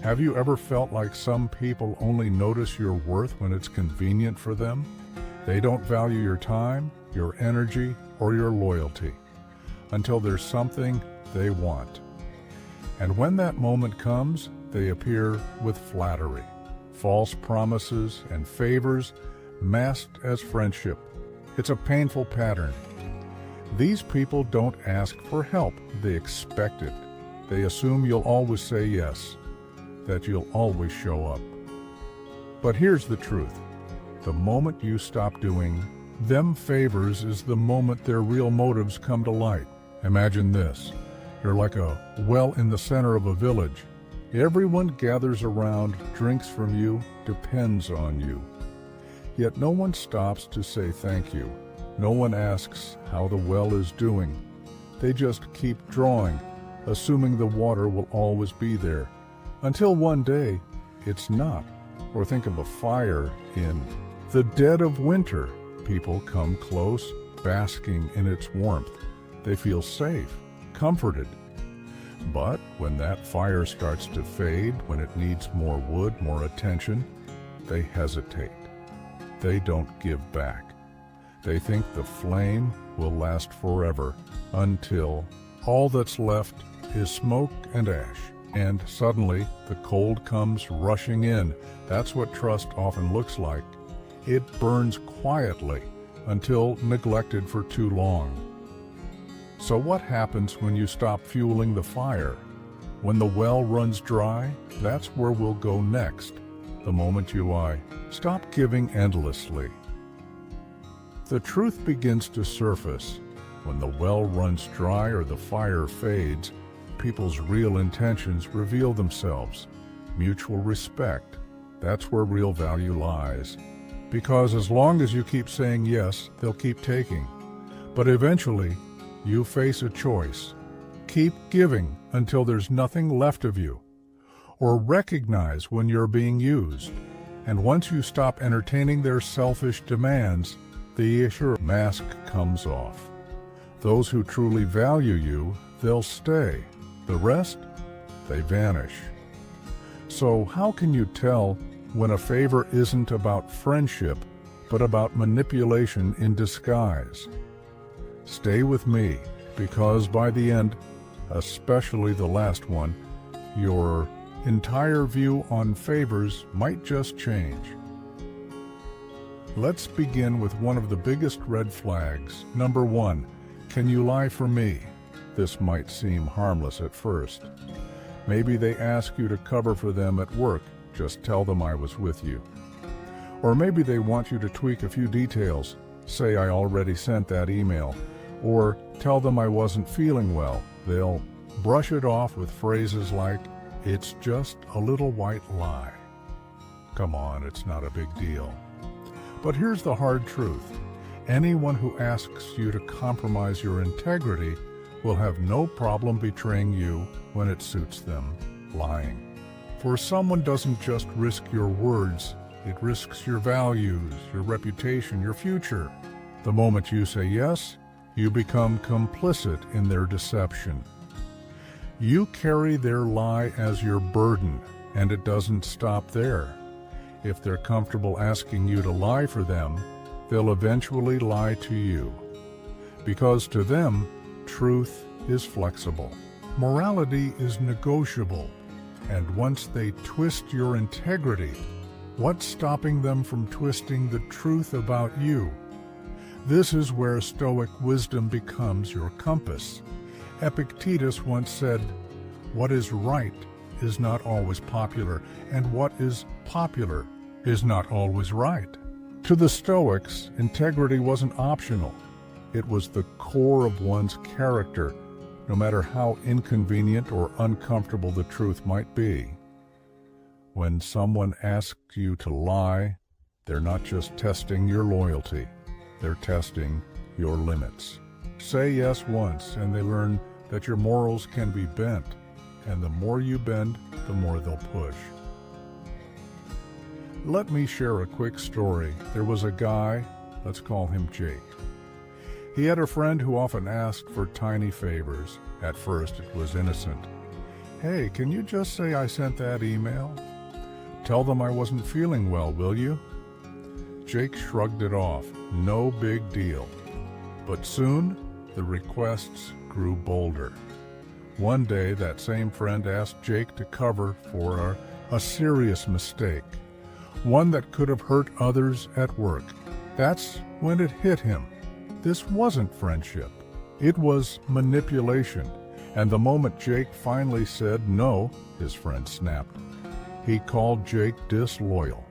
Have you ever felt like some people only notice your worth when it's convenient for them? They don't value your time, your energy, or your loyalty until there's something they want. And when that moment comes, they appear with flattery, false promises, and favors masked as friendship. It's a painful pattern. These people don't ask for help, they expect it. They assume you'll always say yes, that you'll always show up. But here's the truth. The moment you stop doing them favors is the moment their real motives come to light. Imagine this. You're like a well in the center of a village. Everyone gathers around, drinks from you, depends on you. Yet no one stops to say thank you. No one asks how the well is doing. They just keep drawing, assuming the water will always be there. Until one day, it's not. Or think of a fire in the dead of winter. People come close, basking in its warmth. They feel safe, comforted. But when that fire starts to fade, when it needs more wood, more attention, they hesitate. They don't give back. They think the flame will last forever until all that's left is smoke and ash. And suddenly, the cold comes rushing in. That's what trust often looks like. It burns quietly until neglected for too long. So what happens when you stop fueling the fire? When the well runs dry, that's where we'll go next. The moment you stop giving endlessly. The truth begins to surface. When the well runs dry or the fire fades, people's real intentions reveal themselves. Mutual respect. That's where real value lies. Because as long as you keep saying yes, they'll keep taking. But eventually, you face a choice. Keep giving until there's nothing left of you. Or recognize when you're being used. And once you stop entertaining their selfish demands, the issue mask comes off. Those who truly value you, they'll stay. The rest, they vanish. So how can you tell when a favor isn't about friendship, but about manipulation in disguise? Stay with me, because by the end, especially the last one, your entire view on favors might just change. Let's begin with one of the biggest red flags. Number 1, can you lie for me? This might seem harmless at first. Maybe they ask you to cover for them at work. Just tell them I was with you. Or maybe they want you to tweak a few details. Say I already sent that email. Or tell them I wasn't feeling well. They'll brush it off with phrases like, it's just a little white lie. Come on, it's not a big deal. But here's the hard truth. Anyone who asks you to compromise your integrity will have no problem betraying you when it suits them, lying. For someone doesn't just risk your words, it risks your values, your reputation, your future. The moment you say yes, you become complicit in their deception. You carry their lie as your burden, and it doesn't stop there. If they're comfortable asking you to lie for them, they'll eventually lie to you. Because to them, truth is flexible. Morality is negotiable. And once they twist your integrity, what's stopping them from twisting the truth about you? This is where Stoic wisdom becomes your compass. Epictetus once said, "What is right is not always popular, and what is popular is not always right." To the Stoics, integrity wasn't optional. It was the core of one's character, no matter how inconvenient or uncomfortable the truth might be. When someone asks you to lie, they're not just testing your loyalty, they're testing your limits. Say yes once, and they learn that your morals can be bent, and the more you bend, the more they'll push. Let me share a quick story. There was a guy, let's call him Jake. He had a friend who often asked for tiny favors. At first, it was innocent. "Hey, can you just say I sent that email? Tell them I wasn't feeling well, will you?" Jake shrugged it off. No big deal. But soon, the requests grew bolder. One day, that same friend asked Jake to cover for a serious mistake, one that could have hurt others at work. That's when it hit him. This wasn't friendship. It was manipulation. And the moment Jake finally said no, his friend snapped. He called Jake disloyal.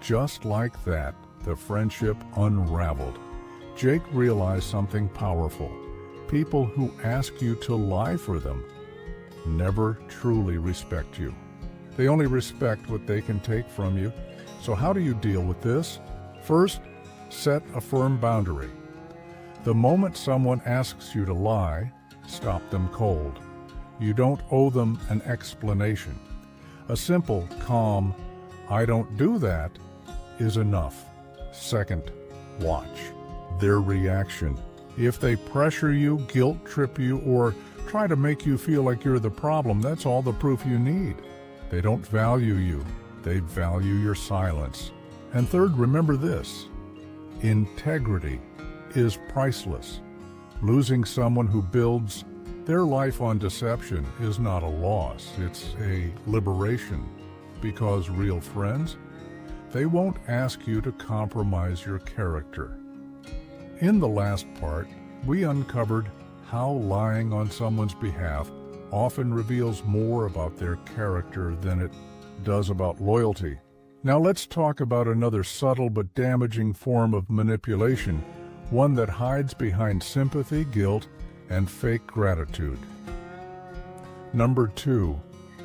Just like that, the friendship unraveled. Jake realized something powerful. People who ask you to lie for them never truly respect you. They only respect what they can take from you. So how do you deal with this? First, set a firm boundary. The moment someone asks you to lie, stop them cold. You don't owe them an explanation. A simple, calm, "I don't do that," is enough. Second, watch their reaction. If they pressure you, guilt trip you, or try to make you feel like you're the problem, that's all the proof you need. They don't value you. They value your silence. And third, remember this: integrity is priceless. Losing someone who builds their life on deception is not a loss, it's a liberation. Because real friends, they won't ask you to compromise your character. In the last part, we uncovered how lying on someone's behalf often reveals more about their character than it does about loyalty. Now let's talk about another subtle but damaging form of manipulation, one that hides behind sympathy, guilt, and fake gratitude. Number 2,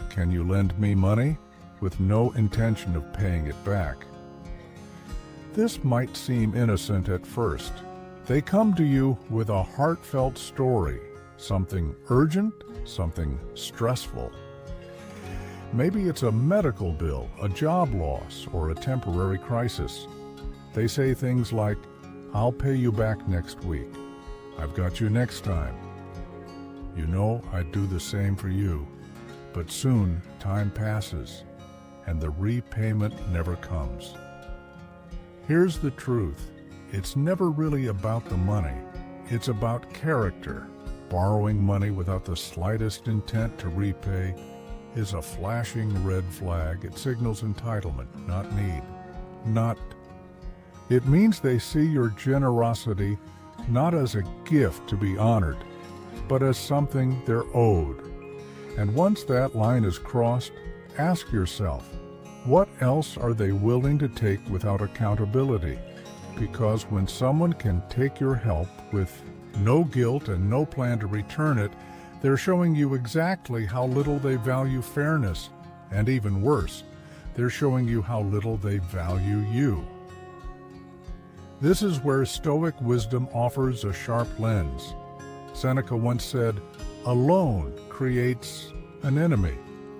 can you lend me money? With no intention of paying it back. This might seem innocent at first. They come to you with a heartfelt story, something urgent, something stressful. Maybe it's a medical bill, a job loss, or a temporary crisis. They say things like, "I'll pay you back next week. I've got you next time. You know I'd do the same for you." But soon, time passes, and the repayment never comes. Here's the truth. It's never really about the money. It's about character. Borrowing money without the slightest intent to repay is a flashing red flag. It signals entitlement, not need. It means they see your generosity not as a gift to be honored, but as something they're owed. And once that line is crossed, ask yourself, what else are they willing to take without accountability? Because when someone can take your help with no guilt and no plan to return it, they're showing you exactly how little they value fairness. And even worse, they're showing you how little they value you. This is where Stoic wisdom offers a sharp lens. Seneca once said, "A loan creates an enemy."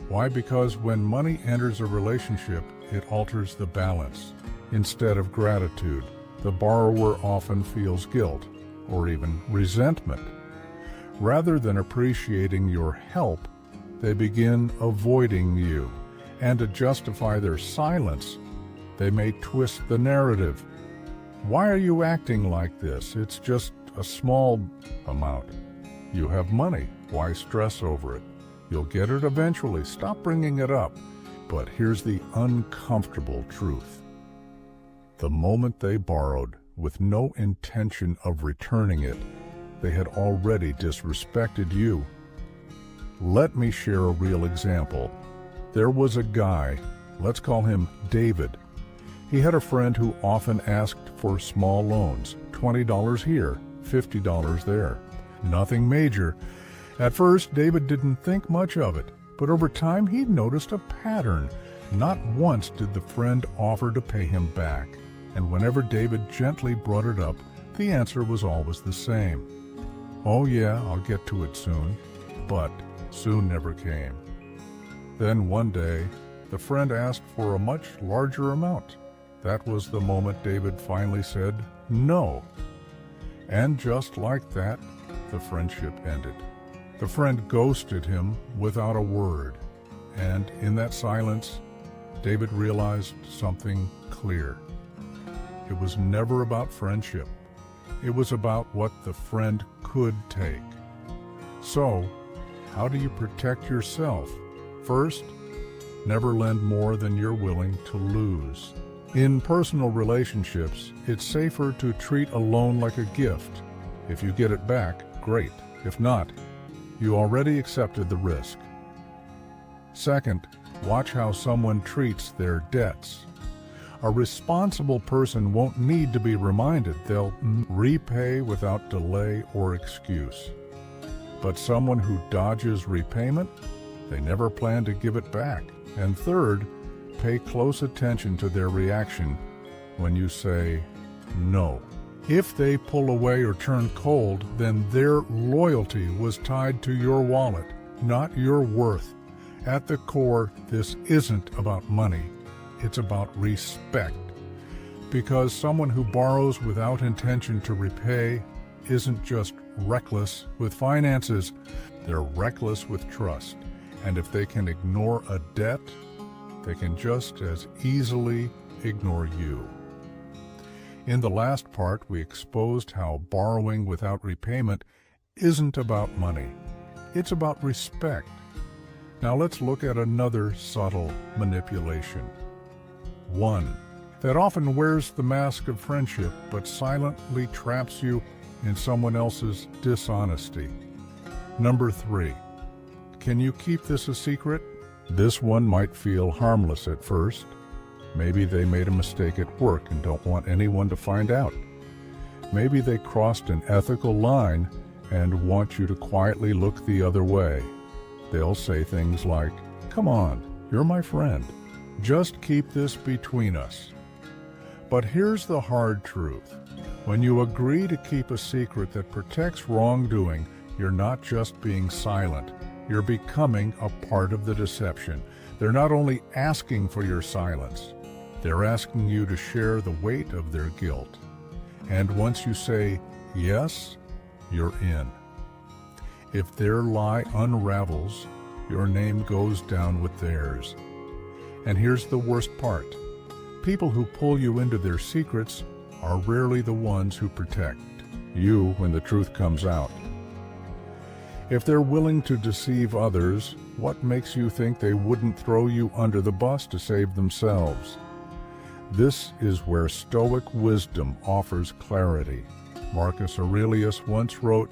Why? Because when money enters a relationship, it alters the balance. Instead of gratitude, the borrower often feels guilt or even resentment. Rather than appreciating your help, they begin avoiding you. And to justify their silence, they may twist the narrative. "Why are you acting like this? It's just a small amount. You have money. Why stress over it? You'll get it eventually. Stop bringing it up." But here's the uncomfortable truth. The moment they borrowed, with no intention of returning it, they had already disrespected you. Let me share a real example. There was a guy, let's call him David. He had a friend who often asked for small loans, $20 here, $50 there. Nothing major. At first, David didn't think much of it, but over time he noticed a pattern. Not once did the friend offer to pay him back, and whenever David gently brought it up, the answer was always the same. "Oh yeah, I'll get to it soon." But soon never came. Then one day, the friend asked for a much larger amount. That was the moment David finally said no. And just like that, the friendship ended. The friend ghosted him without a word, and in that silence, David realized something clear. It was never about friendship. It was about what the friend could take. So, how do you protect yourself? First, never lend more than you're willing to lose. In personal relationships, it's safer to treat a loan like a gift. If you get it back, great. If not, you already accepted the risk. Second, watch how someone treats their debts. A responsible person won't need to be reminded. They'll repay without delay or excuse. But someone who dodges repayment, they never plan to give it back. And third, pay close attention to their reaction when you say no. If they pull away or turn cold, then their loyalty was tied to your wallet, not your worth. At the core, this isn't about money. It's about respect. Because someone who borrows without intention to repay isn't just reckless with finances, they're reckless with trust. And if they can ignore a debt, they can just as easily ignore you. In the last part, we exposed how borrowing without repayment isn't about money. It's about respect. Now let's look at another subtle manipulation. One that often wears the mask of friendship but silently traps you in someone else's dishonesty. Number 3. Can you keep this a secret? This one might feel harmless at first. Maybe they made a mistake at work and don't want anyone to find out. Maybe they crossed an ethical line and want you to quietly look the other way. They'll say things like, "Come on, you're my friend. Just keep this between us." But here's the hard truth. When you agree to keep a secret that protects wrongdoing, you're not just being silent. You're becoming a part of the deception. They're not only asking for your silence, they're asking you to share the weight of their guilt. And once you say yes, you're in. If their lie unravels, your name goes down with theirs. And here's the worst part. People who pull you into their secrets are rarely the ones who protect you when the truth comes out. If they're willing to deceive others, what makes you think they wouldn't throw you under the bus to save themselves? This is where Stoic wisdom offers clarity. Marcus Aurelius once wrote,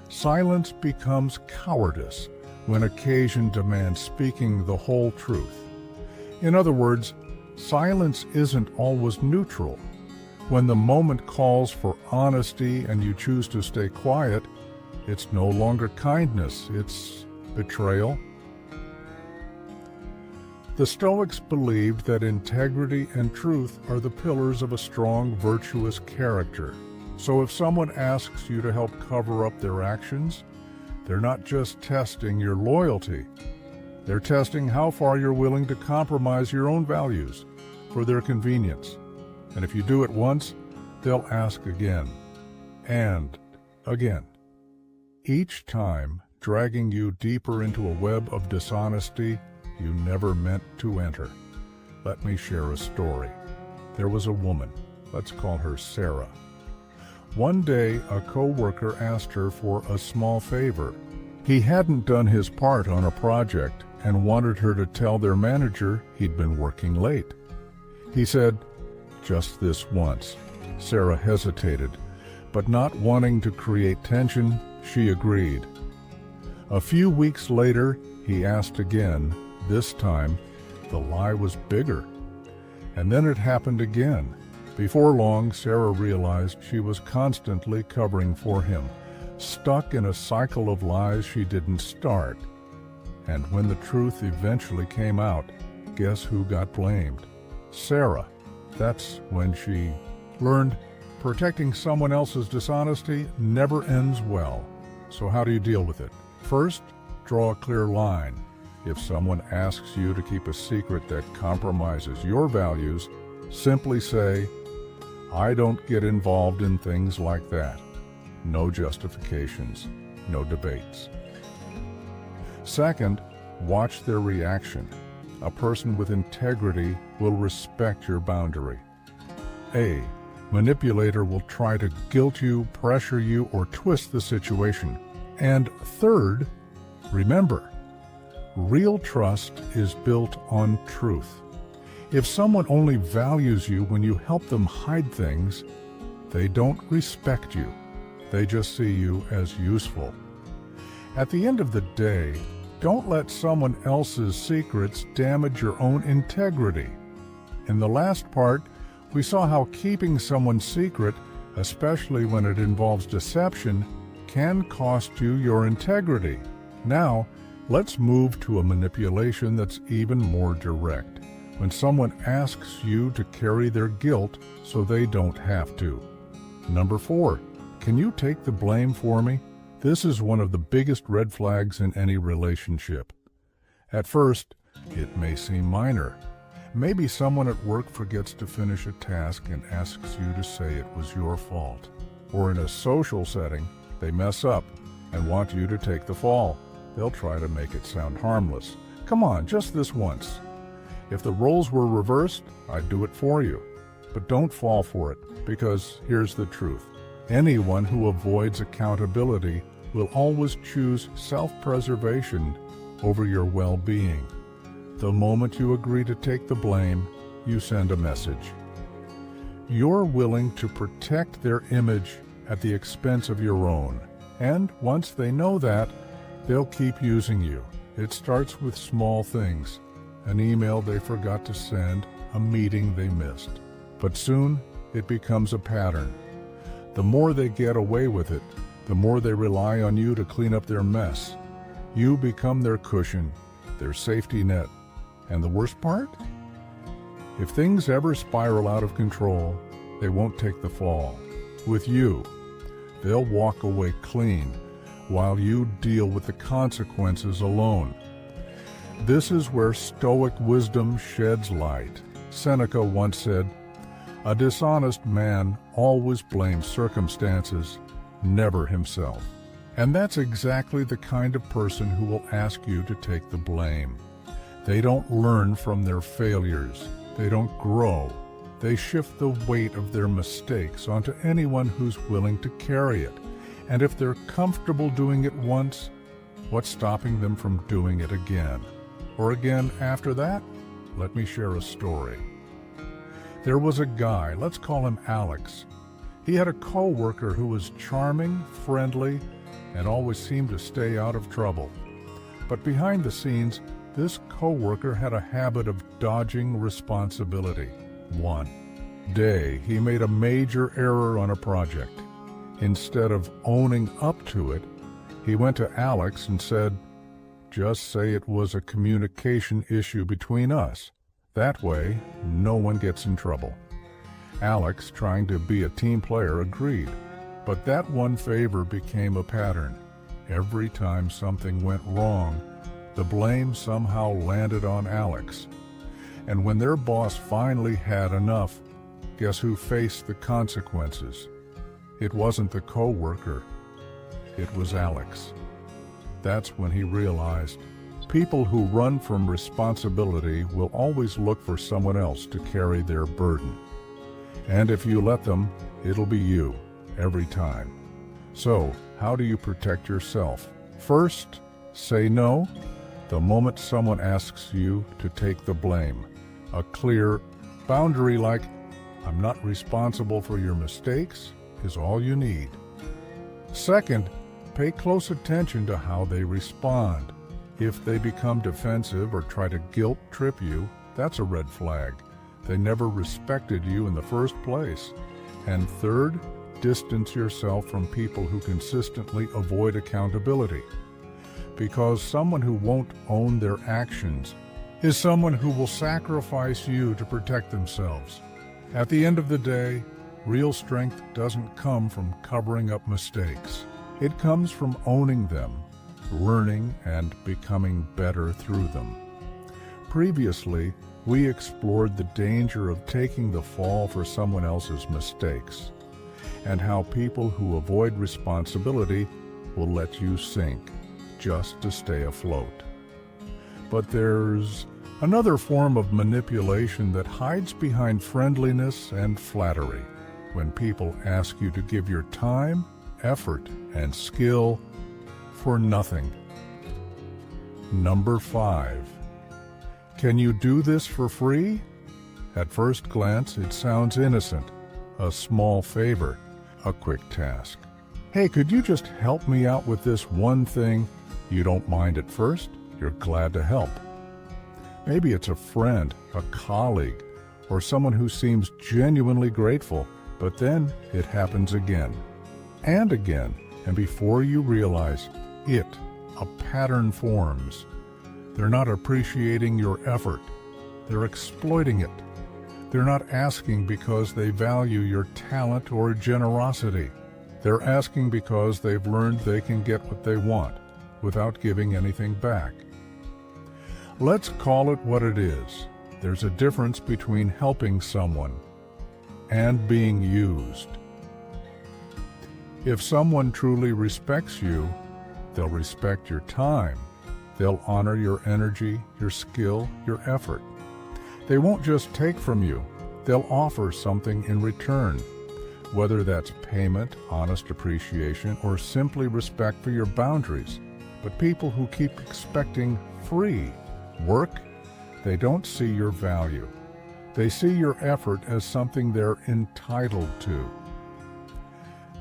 "Silence becomes cowardice when occasion demands speaking the whole truth." In other words, silence isn't always neutral. When the moment calls for honesty and you choose to stay quiet, it's no longer kindness, it's betrayal. The Stoics believed that integrity and truth are the pillars of a strong, virtuous character. So if someone asks you to help cover up their actions, they're not just testing your loyalty. They're testing how far you're willing to compromise your own values for their convenience. And if you do it once, they'll ask again and again. Each time dragging you deeper into a web of dishonesty you never meant to enter. Let me share a story. There was a woman, let's call her Sarah. One day, a co-worker asked her for a small favor. He hadn't done his part on a project and wanted her to tell their manager he'd been working late. He said, "Just this once." Sarah hesitated, but not wanting to create tension, she agreed. A few weeks later, he asked again. This time, the lie was bigger. And then it happened again. Before long, Sarah realized she was constantly covering for him, stuck in a cycle of lies she didn't start. And when the truth eventually came out, guess who got blamed? Sarah. That's when she learned protecting someone else's dishonesty never ends well. So how do you deal with it? First, draw a clear line. If someone asks you to keep a secret that compromises your values, simply say, "I don't get involved in things like that." No justifications, no debates. Second, watch their reaction. A person with integrity will respect your boundary. A manipulator will try to guilt you, pressure you, or twist the situation. And third, remember, real trust is built on truth. If someone only values you when you help them hide things, they don't respect you. They just see you as useful. At the end of the day, don't let someone else's secrets damage your own integrity. In the last part, we saw how keeping someone's secret, especially when it involves deception, can cost you your integrity. Now, let's move to a manipulation that's even more direct, when someone asks you to carry their guilt so they don't have to. Number 4, can you take the blame for me? This is one of the biggest red flags in any relationship. At first, it may seem minor. Maybe someone at work forgets to finish a task and asks you to say it was your fault. Or in a social setting, they mess up and want you to take the fall. They'll try to make it sound harmless. Come on, just this once. If the roles were reversed, I'd do it for you. But don't fall for it, because here's the truth. Anyone who avoids accountability will always choose self-preservation over your well-being. The moment you agree to take the blame, you send a message. You're willing to protect their image at the expense of your own. And once they know that, they'll keep using you. It starts with small things. An email they forgot to send, a meeting they missed. But soon, it becomes a pattern. The more they get away with it, the more they rely on you to clean up their mess. You become their cushion, their safety net. And the worst part? If things ever spiral out of control, they won't take the fall. With you, they'll walk away clean, while you deal with the consequences alone. This is where Stoic wisdom sheds light. Seneca once said, "A dishonest man always blames circumstances, never himself." And that's exactly the kind of person who will ask you to take the blame. They don't learn from their failures. They don't grow. They shift the weight of their mistakes onto anyone who's willing to carry it. And if they're comfortable doing it once, what's stopping them from doing it again? Or again after that? Let me share a story. There was a guy, let's call him Alex. He had a co-worker who was charming, friendly, and always seemed to stay out of trouble. But behind the scenes, this co-worker had a habit of dodging responsibility. One day, he made a major error on a project. Instead of owning up to it, he went to Alex and said, "Just say it was a communication issue between us. That way, no one gets in trouble." Alex, trying to be a team player, agreed. But that one favor became a pattern. Every time something went wrong, the blame somehow landed on Alex. And when their boss finally had enough, guess who faced the consequences? It wasn't the co-worker. It was Alex. That's when he realized people who run from responsibility will always look for someone else to carry their burden. And if you let them, it'll be you, every time. So, how do you protect yourself? First, say no the moment someone asks you to take the blame. A clear boundary like, "I'm not responsible for your mistakes," is all you need. Second, pay close attention to how they respond. If they become defensive or try to guilt trip you, that's a red flag. They never respected you in the first place. And third, distance yourself from people who consistently avoid accountability. Because someone who won't own their actions is someone who will sacrifice you to protect themselves. At the end of the day, real strength doesn't come from covering up mistakes. It comes from owning them, learning, and becoming better through them. Previously, we explored the danger of taking the fall for someone else's mistakes, and how people who avoid responsibility will let you sink. just to stay afloat. But there's another form of manipulation that hides behind friendliness and flattery. When people ask you to give your time, effort, and skill for nothing. Number 5. Can you do this for free? At first glance, it sounds innocent. A small favor, a quick task. Hey, could you just help me out with this one thing? You don't mind at first, you're glad to help. Maybe it's a friend, a colleague, or someone who seems genuinely grateful, but then it happens again and again, and before you realize it, a pattern forms. They're not appreciating your effort. They're exploiting it. They're not asking because they value your talent or generosity. They're asking because they've learned they can get what they want without giving anything back. Let's call it what it is. There's a difference between helping someone and being used. If someone truly respects you, they'll respect your time. They'll honor your energy, your skill, your effort. They won't just take from you. They'll offer something in return, whether that's payment, honest appreciation, or simply respect for your boundaries. But people who keep expecting free work, they don't see your value. They see your effort as something they're entitled to.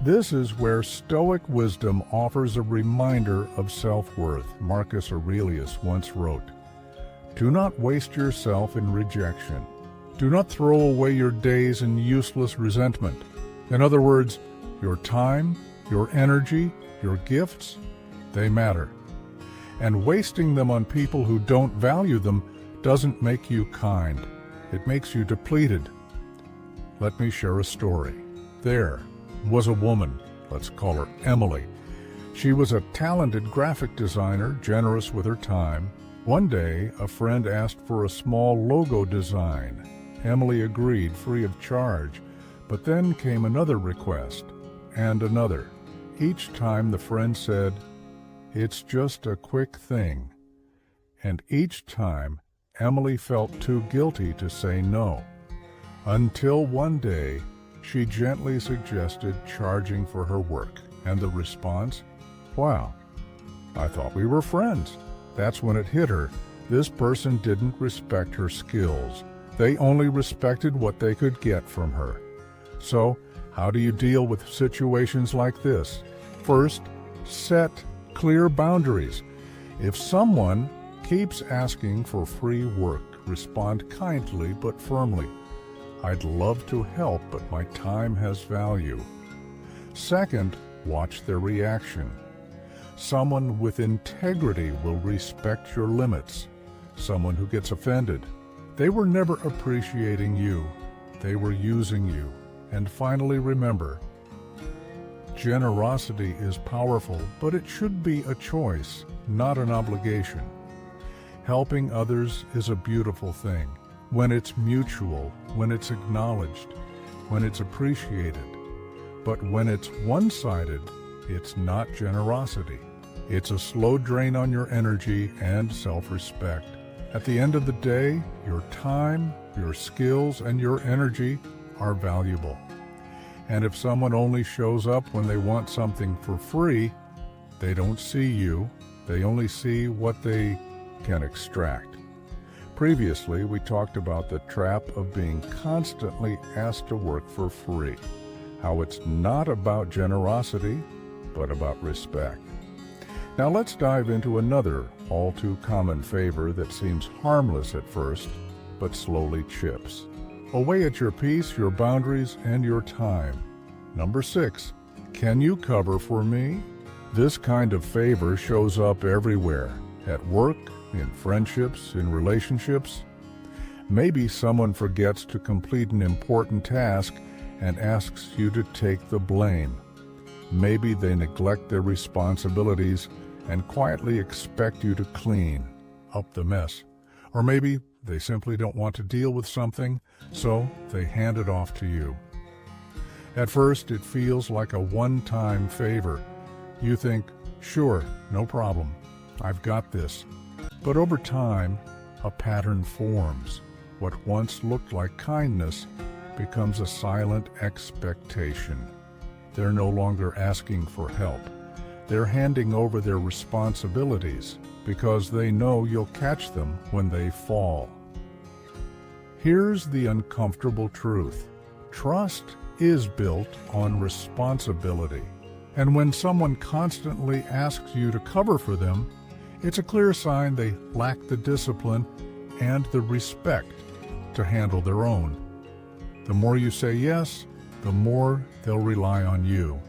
This is where Stoic wisdom offers a reminder of self-worth. Marcus Aurelius once wrote, "Do not waste yourself in rejection. Do not throw away your days in useless resentment." In other words, your time, your energy, your gifts, they matter. And wasting them on people who don't value them doesn't make you kind. It makes you depleted. Let me share a story. There was a woman, let's call her Emily. She was a talented graphic designer, generous with her time. One day, a friend asked for a small logo design. Emily agreed free of charge, but then came another request, and another. Each time the friend said, "It's just a quick thing." And each time, Emily felt too guilty to say no. Until one day, she gently suggested charging for her work, and the response, "Wow, I thought we were friends." That's when it hit her. This person didn't respect her skills. They only respected what they could get from her. So, how do you deal with situations like this? First, set clear boundaries. If someone keeps asking for free work, respond kindly but firmly. "I'd love to help, but my time has value." Second, watch their reaction. Someone with integrity will respect your limits. Someone who gets offended, they were never appreciating you. They were using you. And finally, remember, generosity is powerful, but it should be a choice, not an obligation. Helping others is a beautiful thing. When it's mutual, when it's acknowledged, when it's appreciated. But when it's one-sided, it's not generosity. It's a slow drain on your energy and self-respect. At the end of the day, your time, your skills, and your energy are valuable. And if someone only shows up when they want something for free, they don't see you. They only see what they can extract. Previously, we talked about the trap of being constantly asked to work for free, how it's not about generosity, but about respect. Now let's dive into another all too common favor that seems harmless at first, but slowly chips away at your peace, your boundaries, and your time. Number 6, can you cover for me? This kind of favor shows up everywhere, at work, in friendships, in relationships. Maybe someone forgets to complete an important task and asks you to take the blame. Maybe they neglect their responsibilities and quietly expect you to clean up the mess. Or maybe they simply don't want to deal with something, so they hand it off to you. At first, it feels like a one-time favor. You think, sure, no problem. I've got this. But over time, a pattern forms. What once looked like kindness becomes a silent expectation. They're no longer asking for help. They're handing over their responsibilities because they know you'll catch them when they fall. Here's the uncomfortable truth. Trust is built on responsibility. And when someone constantly asks you to cover for them, it's a clear sign they lack the discipline and the respect to handle their own. The more you say yes, the more they'll rely on you.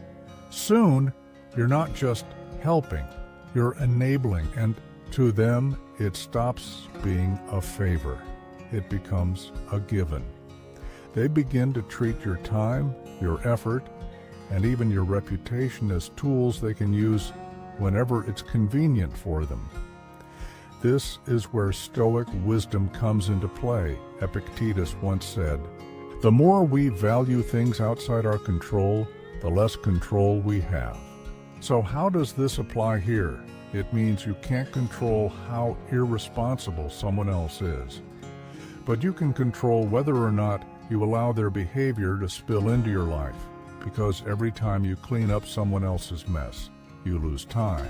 Soon, you're not just helping, you're enabling, and to them, it stops being a favor. It becomes a given. They begin to treat your time, your effort, and even your reputation as tools they can use whenever it's convenient for them. This is where Stoic wisdom comes into play. Epictetus once said, "The more we value things outside our control, the less control we have." So how does this apply here? It means you can't control how irresponsible someone else is. But you can control whether or not you allow their behavior to spill into your life, because every time you clean up someone else's mess, you lose time,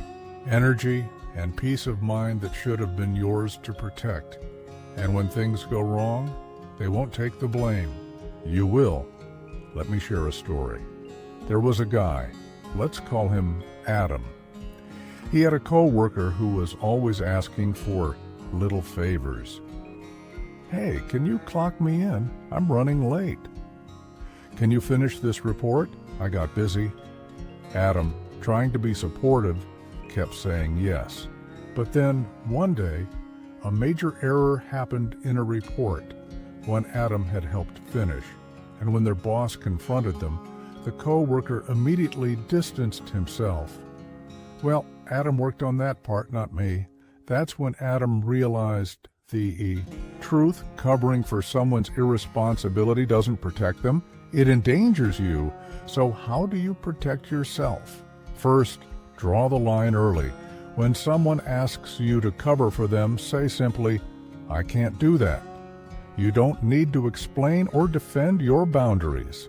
energy, and peace of mind that should have been yours to protect. And when things go wrong, they won't take the blame. You will. Let me share a story. There was a guy, let's call him Adam. He had a co-worker who was always asking for little favors. "Hey, can you clock me in? I'm running late." "Can you finish this report? I got busy." Adam, trying to be supportive, kept saying yes. But then, one day, a major error happened in a report one Adam had helped finish, and when their boss confronted them, the co-worker immediately distanced himself. "Well, Adam worked on that part, not me." That's when Adam realized the truth. Covering for someone's irresponsibility doesn't protect them. It endangers you. So how do you protect yourself? First, draw the line early. When someone asks you to cover for them, say simply, "I can't do that." You don't need to explain or defend your boundaries.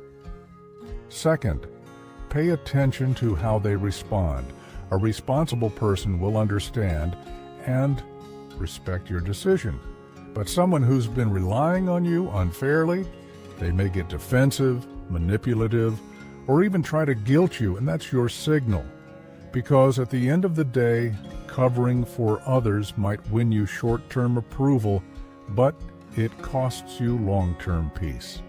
Second, pay attention to how they respond. A responsible person will understand and respect your decision. But someone who's been relying on you unfairly, they may get defensive, manipulative, or even try to guilt you, and that's your signal. Because at the end of the day, covering for others might win you short-term approval, but it costs you long-term peace.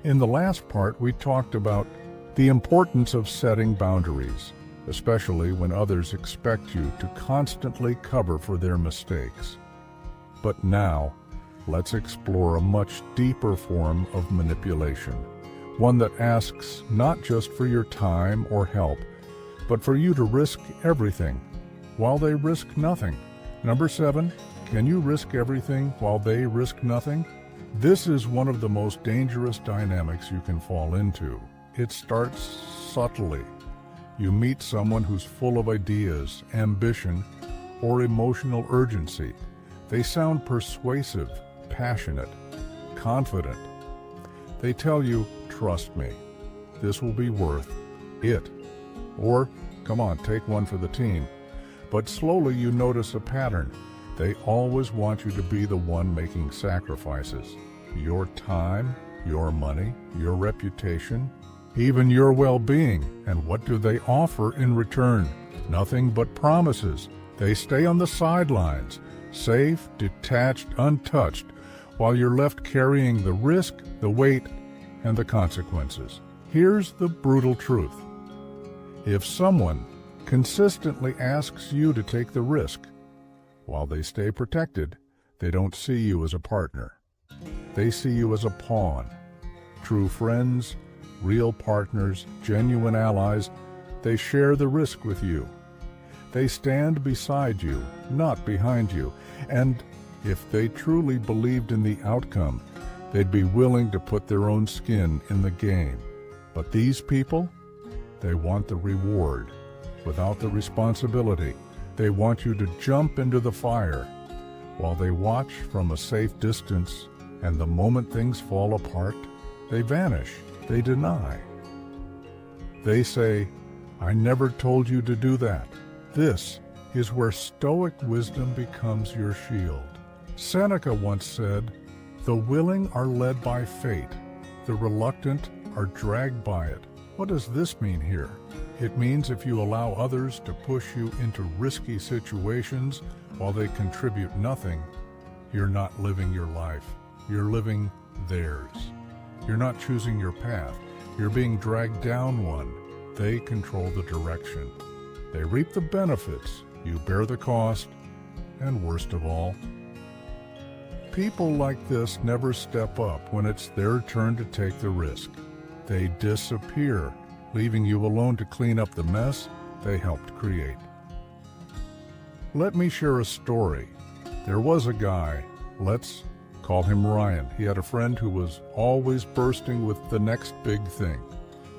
In the last part, we talked about the importance of setting boundaries, especially when others expect you to constantly cover for their mistakes. But now, let's explore a much deeper form of manipulation, one that asks not just for your time or help, but for you to risk everything while they risk nothing. Number 7, can you risk everything while they risk nothing? This is one of the most dangerous dynamics you can fall into. It starts subtly. You meet someone who's full of ideas, ambition, or emotional urgency. They sound persuasive, passionate, confident. They tell you, "Trust me, this will be worth it." Or, "Come on, take one for the team." But slowly you notice a pattern. They always want you to be the one making sacrifices. Your time, your money, your reputation, even your well-being. And what do they offer in return? Nothing but promises. They stay on the sidelines, safe, detached, untouched, while you're left carrying the risk, the weight, and the consequences. Here's the brutal truth. If someone consistently asks you to take the risk, while they stay protected, they don't see you as a partner. They see you as a pawn. True friends, real partners, genuine allies, they share the risk with you. They stand beside you, not behind you. And if they truly believed in the outcome, they'd be willing to put their own skin in the game. But these people, they want the reward without the responsibility. They want you to jump into the fire, while they watch from a safe distance, and the moment things fall apart, they vanish, they deny. They say, "I never told you to do that." This is where Stoic wisdom becomes your shield. Seneca once said, "The willing are led by fate, the reluctant are dragged by it." What does this mean here? It means if you allow others to push you into risky situations while they contribute nothing, you're not living your life. You're living theirs. You're not choosing your path. You're being dragged down one. They control the direction. They reap the benefits. You bear the cost. And worst of all, people like this never step up when it's their turn to take the risk. They disappear, leaving you alone to clean up the mess they helped create. Let me share a story. There was a guy, let's call him Ryan. He had a friend who was always bursting with the next big thing.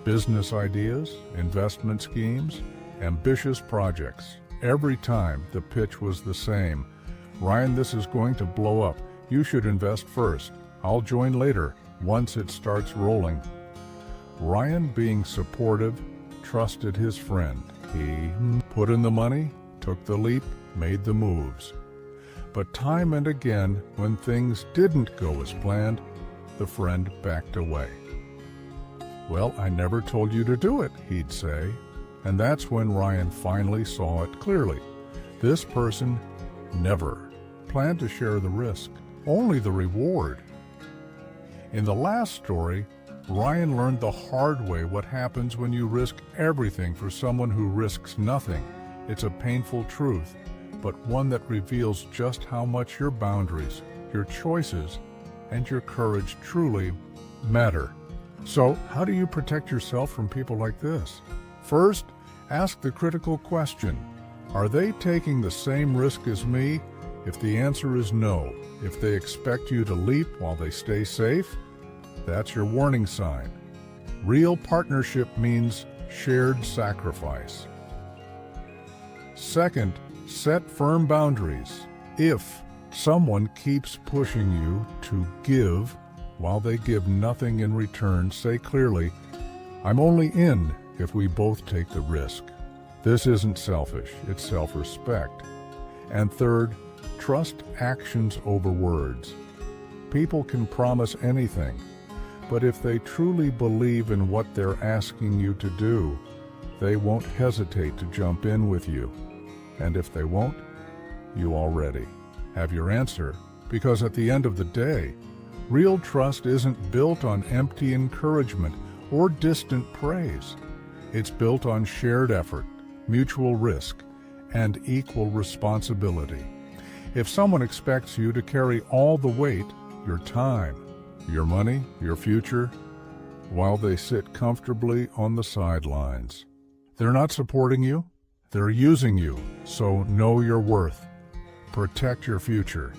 Business ideas, investment schemes, ambitious projects. Every time the pitch was the same. "Ryan, this is going to blow up. You should invest first. I'll join later, once it starts rolling." Ryan, being supportive, trusted his friend. He put in the money, took the leap, made the moves. But time and again, when things didn't go as planned, the friend backed away. "Well, I never told you to do it," he'd say. And that's when Ryan finally saw it clearly. This person never planned to share the risk, only the reward. In the last story, Ryan learned the hard way what happens when you risk everything for someone who risks nothing. It's a painful truth, but one that reveals just how much your boundaries, your choices, and your courage truly matter. So, how do you protect yourself from people like this? First, ask the critical question. Are they taking the same risk as me? If the answer is no, if they expect you to leap while they stay safe, that's your warning sign. Real partnership means shared sacrifice. Second, set firm boundaries. If someone keeps pushing you to give while they give nothing in return, say clearly, "I'm only in if we both take the risk." This isn't selfish, it's self-respect. And third, trust actions over words. People can promise anything, but if they truly believe in what they're asking you to do, they won't hesitate to jump in with you. And if they won't, you already have your answer, because at the end of the day, real trust isn't built on empty encouragement or distant praise. It's built on shared effort, mutual risk, and equal responsibility. If someone expects you to carry all the weight, your time, your money, your future, while they sit comfortably on the sidelines, they're not supporting you, they're using you. So know your worth, protect your future,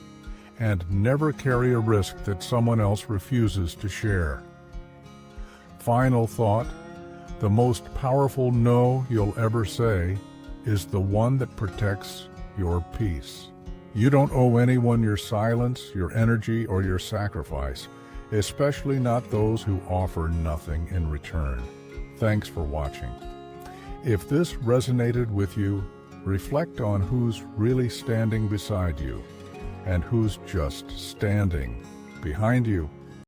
and never carry a risk that someone else refuses to share. Final thought, the most powerful no you'll ever say is the one that protects your peace. You don't owe anyone your silence, your energy, or your sacrifice, especially not those who offer nothing in return. Thanks for watching. If this resonated with you, reflect on who's really standing beside you and who's just standing behind you.